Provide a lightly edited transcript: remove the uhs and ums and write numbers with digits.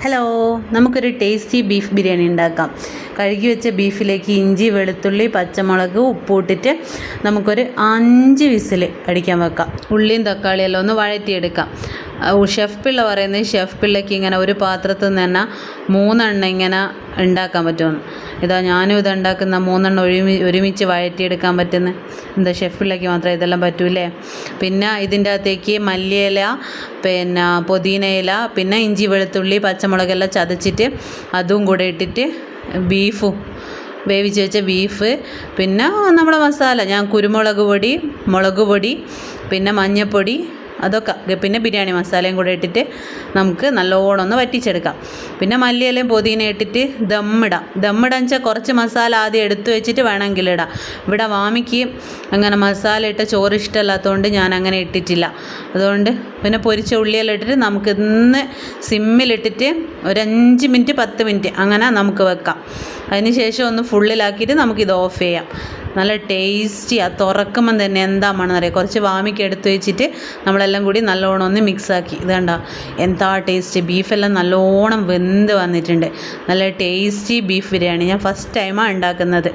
Hello, നമുക്കൊരു tasty beef biryani ഉണ്ടാക്കാം. കഴുകി വെച്ച ബീഫിലേക്ക് ഇഞ്ചി, വെളുത്തുള്ളി, പച്ചമുളക്, ഉപ്പിട്ടിട്ട് നമുക്കൊരു 5 വിസിൽ അടിക്കാൻ വെക്കാം. ഉള്ളിയും തക്കാളിയെല്ലാം ഒന്ന് വഴറ്റിയെടുക്കാം. ഷെഫ് പിള്ള പറയുന്നത് ഷെഫ് പിള്ളയ്ക്ക് ഇങ്ങനെ ഒരു പാത്രത്തിൽ നിന്ന് തന്നെ 3 എണ്ണം ഇങ്ങനെ ഉണ്ടാക്കാൻ പറ്റുമെന്ന്. ഇതാ ഞാനും ഇത് ഉണ്ടാക്കുന്ന 3 എണ്ണം ഒരുമിച്ച് വഴറ്റിയെടുക്കാൻ പറ്റുന്നത്. എന്താ ഷെഫ് പിള്ളയ്ക്ക് മാത്രമേ ഇതെല്ലാം പറ്റൂലേ. പിന്നെ ഇതിൻ്റെ അകത്തേക്ക് മല്ലിയില, പിന്നെ പുതിനയില, പിന്നെ ഇഞ്ചി, വെളുത്തുള്ളി, പച്ചമുളകെല്ലാം ചതച്ചിട്ട് അതും കൂടെ ഇട്ടിട്ട് ബീഫും വേവിച്ച് വെച്ച ബീഫ്, പിന്നെ നമ്മുടെ മസാല, ഞാൻ കുരുമുളക് പൊടി, മുളക് പൊടി, പിന്നെ മഞ്ഞൾപ്പൊടി, അതൊക്കെ പിന്നെ ബിരിയാണി മസാലയും കൂടെ ഇട്ടിട്ട് നമുക്ക് നല്ലോണം ഒന്ന് വറ്റിച്ചെടുക്കാം. പിന്നെ മല്ലിയിലയും പുതിന ഇട്ടിട്ട് ദമ്മിടാൻ വെച്ചാൽ കുറച്ച് മസാല ആദ്യം എടുത്തു വെച്ചിട്ട് വേണമെങ്കിൽ ഇടാം. ഇവിടെ വാമിക്ക് അങ്ങനെ മസാല ഇട്ട ചോറ് ഇഷ്ടമല്ലാത്തതുകൊണ്ട് ഞാൻ അങ്ങനെ ഇട്ടിട്ടില്ല. അതുകൊണ്ട് പിന്നെ പൊരിച്ച ഉള്ളിയെല്ലാം ഇട്ടിട്ട് നമുക്ക് ഇന്ന് സിമ്മിലിട്ടിട്ട് ഒരു 5 മിനിറ്റ് 10 മിനിറ്റ് അങ്ങനെ നമുക്ക് വെക്കാം. അതിന് ശേഷം ഒന്ന് ഫുള്ളിലാക്കിയിട്ട് നമുക്കിത് ഓഫ് ചെയ്യാം. നല്ല ടേസ്റ്റിയാണ്. തുറക്കുമ്പം തന്നെ എന്താ മണമെന്നറിയാം. കുറച്ച് വാമിക്ക് എടുത്ത് വെച്ചിട്ട് നമ്മളെല്ലാം കൂടി നല്ലോണം ഒന്ന് മിക്സാക്കി. ഇത് കണ്ടോ എന്താ ടേസ്റ്റ്. ബീഫെല്ലാം നല്ലോണം വെന്ത് വന്നിട്ടുണ്ട്. നല്ല ടേസ്റ്റി ബീഫ് ബിരിയാണി ഞാൻ ഫസ്റ്റ് ടൈമാണ് ഉണ്ടാക്കുന്നത്.